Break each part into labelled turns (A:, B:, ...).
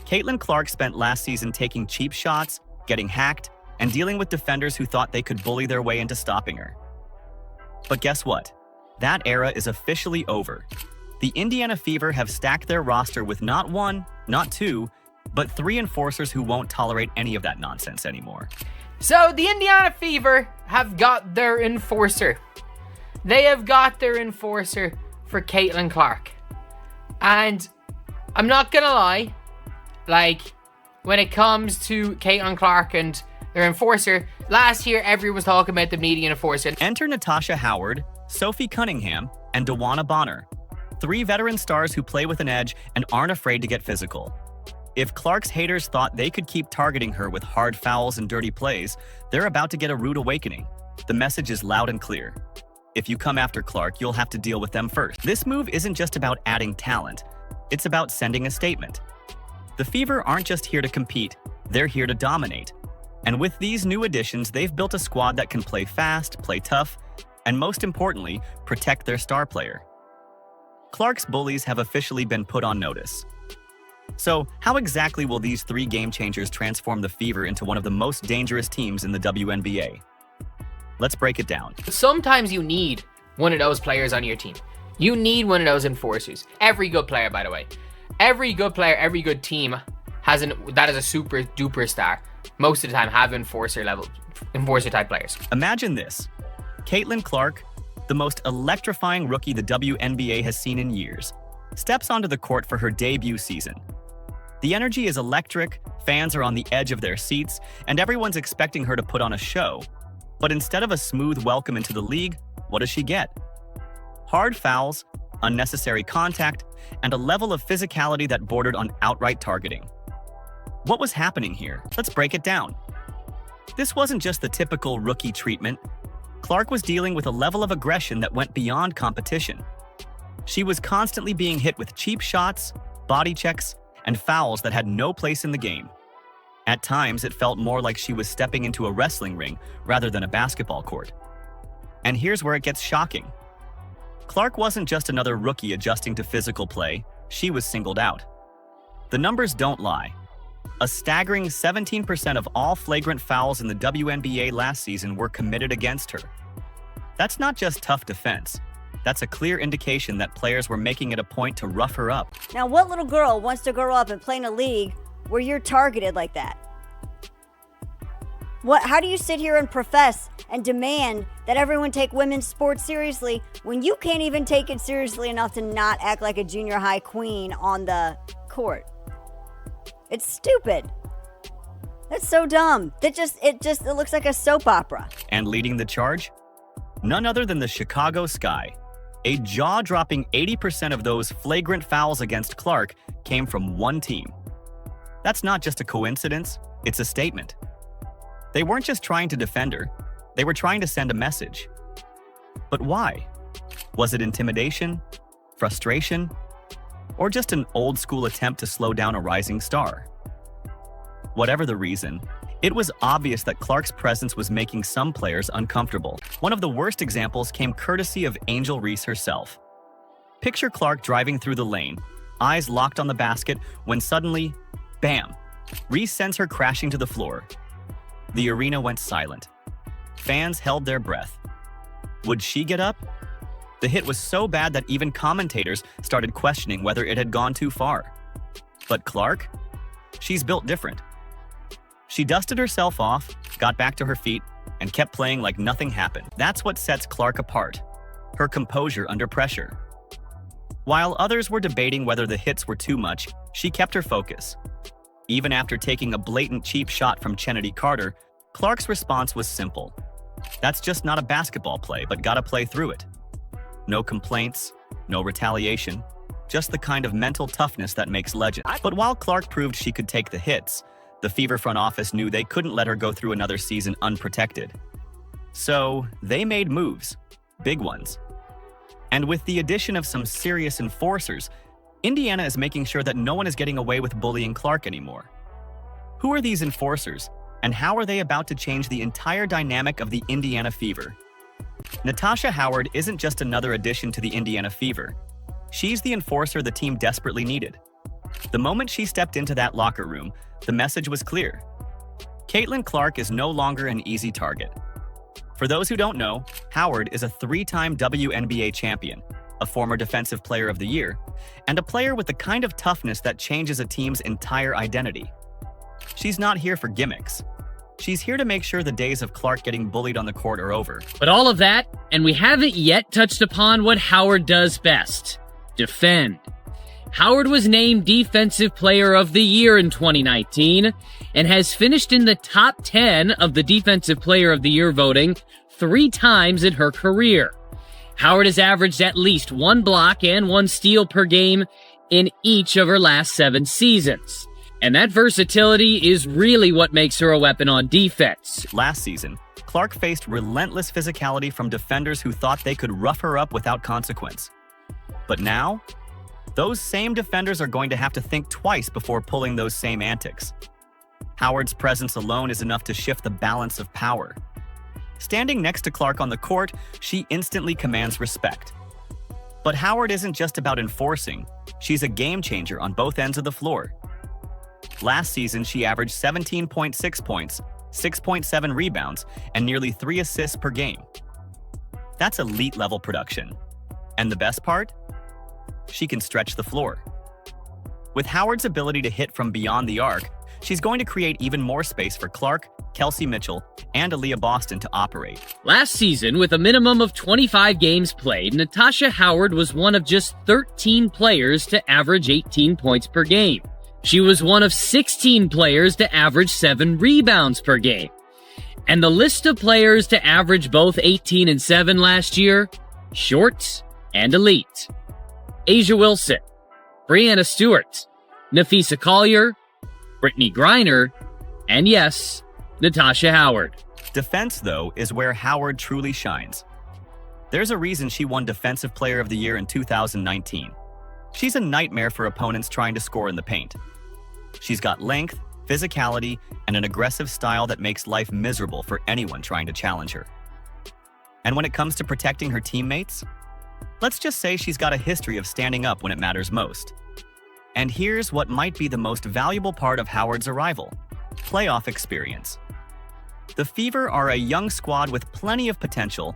A: Caitlin Clark spent last season taking cheap shots, getting hacked, and dealing with defenders who thought they could bully their way into stopping her. But guess what? That era is officially over. The Indiana Fever have stacked their roster with not one, not two, but 3 enforcers who won't tolerate any of that nonsense anymore.
B: So the Indiana Fever have got their enforcer. They have got their enforcer for Caitlin Clark. And I'm not gonna lie, like, when it comes to Caitlin Clark and their enforcer, last year everyone was talking about them needing an enforcer.
A: Enter Natasha Howard, Sophie Cunningham, and DeWanna. 3 veteran stars who play with an edge and aren't afraid to get physical. If Clark's haters thought they could keep targeting her with hard fouls and dirty plays, they're about to get a rude awakening. The message is loud and clear. If you come after Clark, you'll have to deal with them first. This move isn't just about adding talent. It's about sending a statement. The Fever aren't just here to compete, they're here to dominate. And with these new additions, they've built a squad that can play fast, play tough, and most importantly, protect their star player. Clark's bullies have officially been put on notice. So, how exactly will these 3 game changers transform the Fever into one of the most dangerous teams in the WNBA? Let's break it down.
B: Sometimes you need one of those players on your team. You need one of those enforcers. Every good player, by the way. Every good player, every good team that is a super duper star. Most of the time have enforcer type players.
A: Imagine this. Caitlin Clark, the most electrifying rookie the WNBA has seen in years, steps onto the court for her debut season. The energy is electric, fans are on the edge of their seats, and everyone's expecting her to put on a show. But instead of a smooth welcome into the league, what does she get? Hard fouls, unnecessary contact, and a level of physicality that bordered on outright targeting. What was happening here? Let's break it down. This wasn't just the typical rookie treatment. Clark was dealing with a level of aggression that went beyond competition. She was constantly being hit with cheap shots, body checks, and fouls that had no place in the game. At times, it felt more like she was stepping into a wrestling ring rather than a basketball court. And here's where it gets shocking. Clark wasn't just another rookie adjusting to physical play, she was singled out. The numbers don't lie. A staggering 17% of all flagrant fouls in the WNBA last season were committed against her. That's not just tough defense. That's a clear indication that players were making it a point to rough her up.
C: Now, what little girl wants to grow up and play in a league where you're targeted like that? How do you sit here and profess and demand that everyone take women's sports seriously when you can't even take it seriously enough to not act like a junior high queen on the court? It's stupid. That's so dumb. It looks like a soap opera.
A: And leading the charge? None other than the Chicago Sky. A jaw-dropping 80% of those flagrant fouls against Clark came from one team. That's not just a coincidence, it's a statement. They weren't just trying to defend her, they were trying to send a message. But why? Was it intimidation? Frustration? Or just an old-school attempt to slow down a rising star? Whatever the reason, it was obvious that Clark's presence was making some players uncomfortable. One of the worst examples came courtesy of Angel Reese herself. Picture Clark driving through the lane, eyes locked on the basket, when suddenly, bam, Reese sends her crashing to the floor. The arena went silent. Fans held their breath. Would she get up? The hit was so bad that even commentators started questioning whether it had gone too far. But Clark? She's built different. She dusted herself off, got back to her feet, and kept playing like nothing happened. That's what sets Clark apart, her composure under pressure. While others were debating whether the hits were too much, she kept her focus. Even after taking a blatant cheap shot from Chennedy Carter, Clark's response was simple. That's just not a basketball play, but gotta play through it. No complaints, no retaliation, just the kind of mental toughness that makes legends. But while Clark proved she could take the hits, the Fever front office knew they couldn't let her go through another season unprotected. So they made moves, big ones. And with the addition of some serious enforcers, Indiana is making sure that no one is getting away with bullying Clark anymore. Who are these enforcers, and how are they about to change the entire dynamic of the Indiana Fever? Natasha Howard isn't just another addition to the Indiana Fever. She's the enforcer the team desperately needed. The moment she stepped into that locker room, the message was clear. Caitlin Clark is no longer an easy target. For those who don't know, Howard is a 3-time WNBA champion, a former Defensive Player of the Year, and a player with the kind of toughness that changes a team's entire identity. She's not here for gimmicks. She's here to make sure the days of Clark getting bullied on the court are over.
D: But all of that, and we haven't yet touched upon what Howard does best: defend. Howard was named Defensive Player of the Year in 2019 and has finished in the top 10 of the Defensive Player of the Year voting 3 times in her career. Howard has averaged at least 1 block and 1 steal per game in each of her last 7 seasons. And that versatility is really what makes her a weapon on defense.
A: Last season, Clark faced relentless physicality from defenders who thought they could rough her up without consequence. But now, those same defenders are going to have to think twice before pulling those same antics. Howard's presence alone is enough to shift the balance of power. Standing next to Clark on the court, she instantly commands respect. But Howard isn't just about enforcing, she's a game changer on both ends of the floor. Last season, she averaged 17.6 points, 6.7 rebounds, and nearly 3 assists per game. That's elite-level production. And the best part? She can stretch the floor. With Howard's ability to hit from beyond the arc, she's going to create even more space for Clark, Kelsey Mitchell, and Aaliyah Boston to operate.
D: Last season, with a minimum of 25 games played, Natasha Howard was one of just 13 players to average 18 points per game. She was one of 16 players to average 7 rebounds per game. And the list of players to average both 18 and 7 last year, short and elite. Asia Wilson, Brianna Stewart, Nafisa Collier, Brittany Griner, and yes, Natasha Howard.
A: Defense, though, is where Howard truly shines. There's a reason she won Defensive Player of the Year in 2019. She's a nightmare for opponents trying to score in the paint. She's got length, physicality, and an aggressive style that makes life miserable for anyone trying to challenge her. And when it comes to protecting her teammates, let's just say she's got a history of standing up when it matters most. And here's what might be the most valuable part of Howard's arrival: playoff experience. The Fever are a young squad with plenty of potential,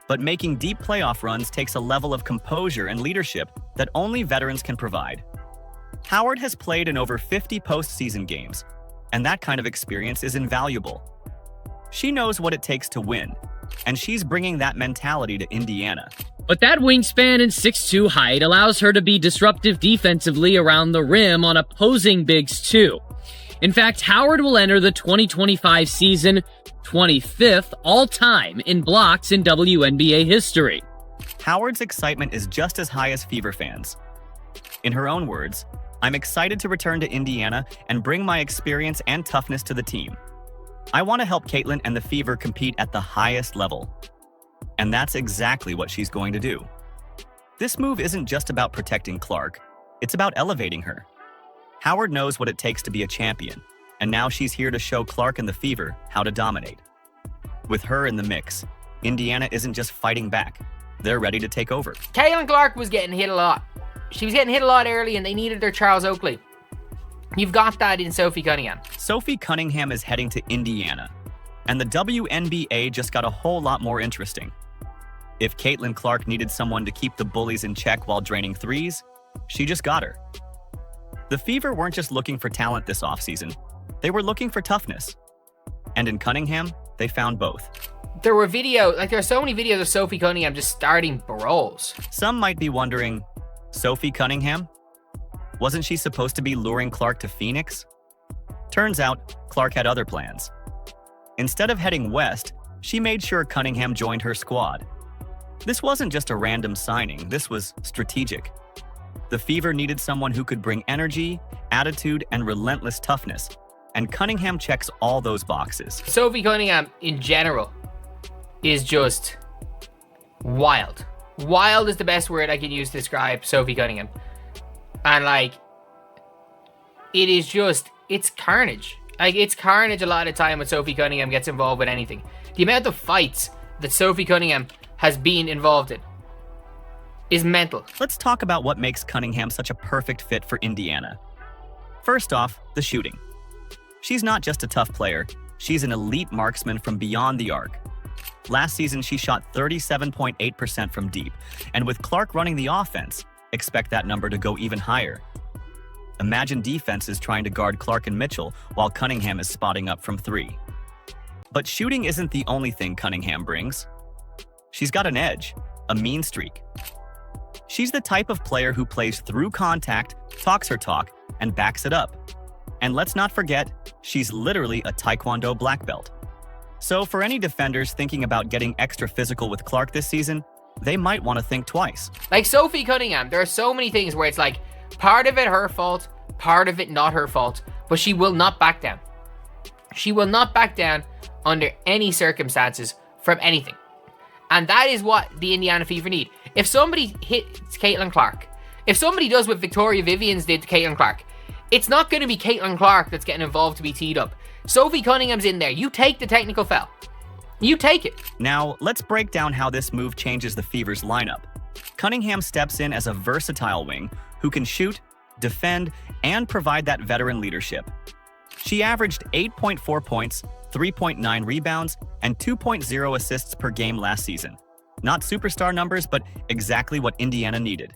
A: but making deep playoff runs takes a level of composure and leadership that only veterans can provide. Howard has played in over 50 postseason games, and that kind of experience is invaluable. She knows what it takes to win, and she's bringing that mentality to Indiana.
D: But that wingspan and 6'2" height allows her to be disruptive defensively around the rim on opposing bigs too. In fact, Howard will enter the 2025 season 25th all-time in blocks in WNBA history.
A: Howard's excitement is just as high as Fever fans. In her own words, "I'm excited to return to Indiana and bring my experience and toughness to the team. I want to help Caitlin and the Fever compete at the highest level." And that's exactly what she's going to do. This move isn't just about protecting Clark, it's about elevating her. Howard knows what it takes to be a champion, and now she's here to show Clark and the Fever how to dominate. With her in the mix, Indiana isn't just fighting back, they're ready to take over.
B: Caitlin Clark was getting hit a lot. She was getting hit a lot early, and they needed their Charles Oakley. You've got that in Sophie Cunningham.
A: Sophie Cunningham is heading to Indiana, and the WNBA just got a whole lot more interesting. If Caitlin Clark needed someone to keep the bullies in check while draining threes, she just got her. The Fever weren't just looking for talent this offseason, they were looking for toughness. And in Cunningham, they found both.
B: There are so many videos of Sophie Cunningham just starting brawls.
A: Some might be wondering, Sophie Cunningham? Wasn't she supposed to be luring Clark to Phoenix? Turns out, Clark had other plans. Instead of heading west, she made sure Cunningham joined her squad. This wasn't just a random signing, this was strategic. The Fever needed someone who could bring energy, attitude, and relentless toughness, and Cunningham checks all those boxes.
B: Sophie Cunningham, in general, is just wild. Wild is the best word I can use to describe Sophie Cunningham. And, it's carnage. It's carnage a lot of time when Sophie Cunningham gets involved with anything. The amount of fights that Sophie Cunningham has been involved in is mental.
A: Let's talk about what makes Cunningham such a perfect fit for Indiana. First off, the shooting. She's not just a tough player, she's an elite marksman from beyond the arc. Last season, she shot 37.8% from deep, and with Clark running the offense, expect that number to go even higher. Imagine defenses trying to guard Clark and Mitchell while Cunningham is spotting up from 3. But shooting isn't the only thing Cunningham brings. She's got an edge, a mean streak. She's the type of player who plays through contact, talks her talk, and backs it up. And let's not forget, she's literally a Taekwondo black belt. So for any defenders thinking about getting extra physical with Clark this season, they might want to think twice.
B: Like Sophie Cunningham, there are so many things where it's like, part of it her fault, part of it not her fault, but she will not back down. She will not back down under any circumstances from anything. And that is what the Indiana Fever need. If somebody hits Caitlin Clark, if somebody does what Victoria Vivians did to Caitlin Clark, it's not going to be Caitlin Clark that's getting involved to be teed up. Sophie Cunningham's in there. You take the technical foul. You take it.
A: Now, let's break down how this move changes the Fever's lineup. Cunningham steps in as a versatile wing who can shoot, defend, and provide that veteran leadership. She averaged 8.4 points, 3.9 rebounds, and 2.0 assists per game last season. Not superstar numbers, but exactly what Indiana needed.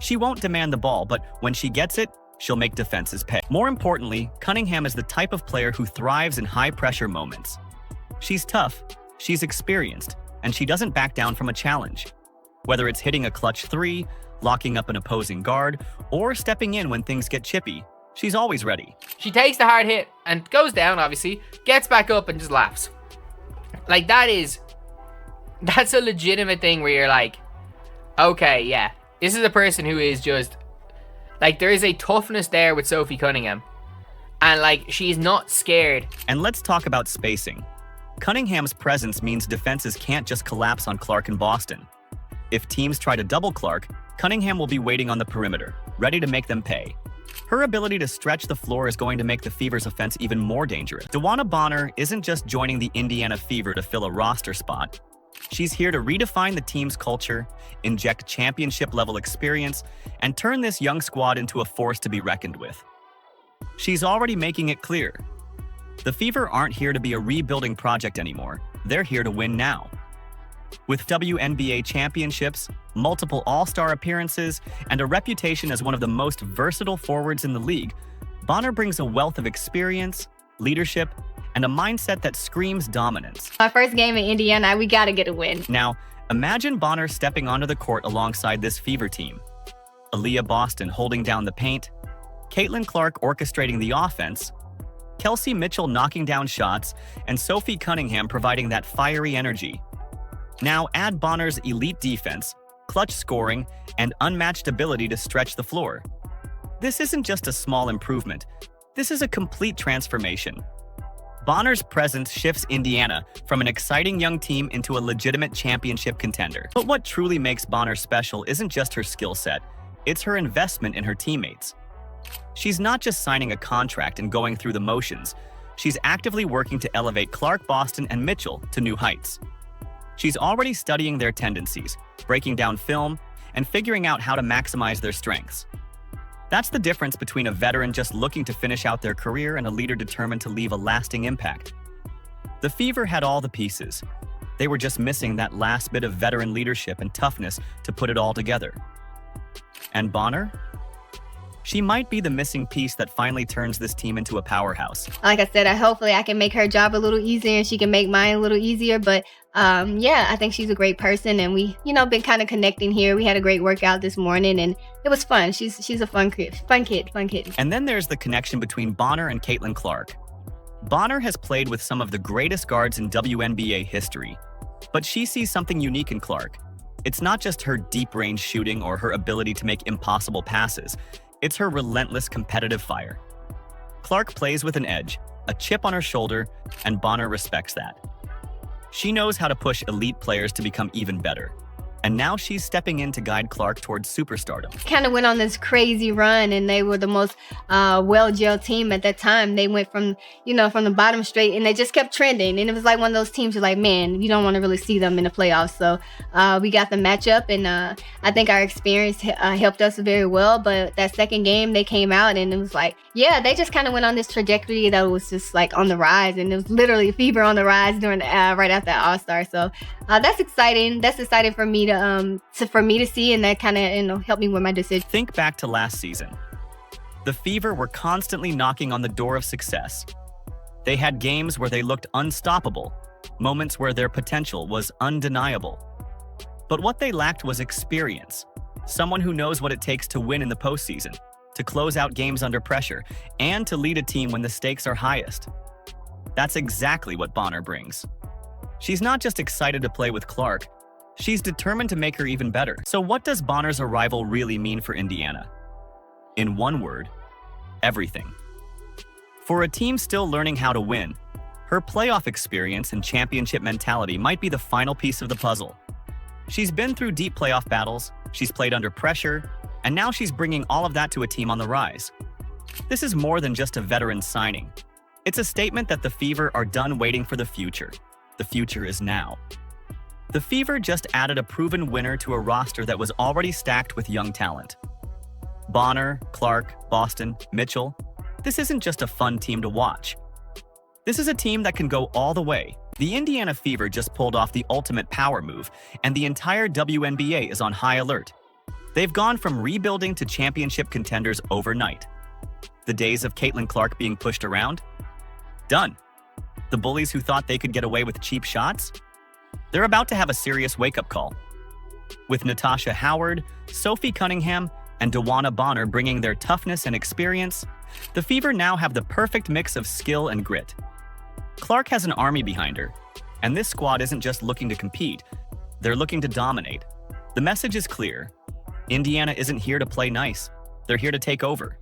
A: She won't demand the ball, but when she gets it, she'll make defenses pay. More importantly, Cunningham is the type of player who thrives in high-pressure moments. She's tough, she's experienced, and she doesn't back down from a challenge. Whether it's hitting a clutch 3, locking up an opposing guard, or stepping in when things get chippy, she's always ready.
B: She takes the hard hit and goes down, obviously, gets back up and just laughs. Like, that's a legitimate thing where you're like, okay, yeah, this is a person who is just, like, there is a toughness there with Sophie Cunningham. And, like, she's not scared.
A: And let's talk about spacing. Cunningham's presence means defenses can't just collapse on Clark and Boston. If teams try to double Clark, Cunningham will be waiting on the perimeter, ready to make them pay. Her ability to stretch the floor is going to make the Fever's offense even more dangerous. DeWanna Bonner isn't just joining the Indiana Fever to fill a roster spot. She's here to redefine the team's culture, inject championship-level experience, and turn this young squad into a force to be reckoned with. She's already making it clear. The Fever aren't here to be a rebuilding project anymore. They're here to win now. With WNBA championships, multiple All-Star appearances, and a reputation as one of the most versatile forwards in the league, Bonner brings a wealth of experience, leadership, and a mindset that screams dominance.
E: My first game in Indiana, we gotta get a win.
A: Now, imagine Bonner stepping onto the court alongside this Fever team. Aaliyah Boston holding down the paint, Caitlin Clark orchestrating the offense, Kelsey Mitchell knocking down shots, and Sophie Cunningham providing that fiery energy. Now add Bonner's elite defense, clutch scoring, and unmatched ability to stretch the floor. This isn't just a small improvement. This is a complete transformation. Bonner's presence shifts Indiana from an exciting young team into a legitimate championship contender. But what truly makes Bonner special isn't just her skill set, it's her investment in her teammates. She's not just signing a contract and going through the motions. She's actively working to elevate Clark, Boston, and Mitchell to new heights. She's already studying their tendencies, breaking down film, and figuring out how to maximize their strengths. That's the difference between a veteran just looking to finish out their career and a leader determined to leave a lasting impact. The Fever had all the pieces. They were just missing that last bit of veteran leadership and toughness to put it all together. And Bonner? She might be the missing piece that finally turns this team into a powerhouse.
E: Like I said, hopefully I can make her job a little easier and she can make mine a little easier. But yeah, I think she's a great person, and we, been kind of connecting here. We had a great workout this morning, and it was fun. She's a fun kid.
A: And then there's the connection between Bonner and Caitlin Clark. Bonner has played with some of the greatest guards in WNBA history, but she sees something unique in Clark. It's not just her deep-range shooting or her ability to make impossible passes. It's her relentless competitive fire. Clark plays with an edge, a chip on her shoulder, and Bonner respects that. She knows how to push elite players to become even better. And now she's stepping in to guide Clark towards superstardom.
E: Kind of went on this crazy run, and they were the most well-gelled team at that time. They went from the bottom straight, and they just kept trending. And it was like one of those teams you're like, man, you don't want to really see them in the playoffs. So we got the matchup, and I think our experience helped us very well. But that second game, they came out, and it was like, Yeah, they just kind of went on this trajectory that was just like on the rise, and it was literally Fever on the rise during right after All-Star. So that's exciting. That's exciting for me to see, and that kind of helped me with my decision.
A: Think back to last season. The Fever were constantly knocking on the door of success. They had games where they looked unstoppable, moments where their potential was undeniable. But what they lacked was experience, someone who knows what it takes to win in the postseason, to close out games under pressure, and to lead a team when the stakes are highest. That's exactly what Bonner brings. She's not just excited to play with Clark, she's determined to make her even better. So what does Bonner's arrival really mean for Indiana? In one word, everything. For a team still learning how to win, her playoff experience and championship mentality might be the final piece of the puzzle. She's been through deep playoff battles, she's played under pressure, and now she's bringing all of that to a team on the rise. This is more than just a veteran signing. It's a statement that the Fever are done waiting for the future. The future is now. The Fever just added a proven winner to a roster that was already stacked with young talent. Bonner, Clark, Boston, Mitchell. This isn't just a fun team to watch. This is a team that can go all the way. The Indiana Fever just pulled off the ultimate power move, and the entire WNBA is on high alert. They've gone from rebuilding to championship contenders overnight. The days of Caitlin Clark being pushed around? Done. The bullies who thought they could get away with cheap shots? They're about to have a serious wake-up call. With Natasha Howard, Sophie Cunningham, and DeWanna Bonner bringing their toughness and experience, the Fever now have the perfect mix of skill and grit. Clark has an army behind her, and this squad isn't just looking to compete, they're looking to dominate. The message is clear. Indiana isn't here to play nice, they're here to take over.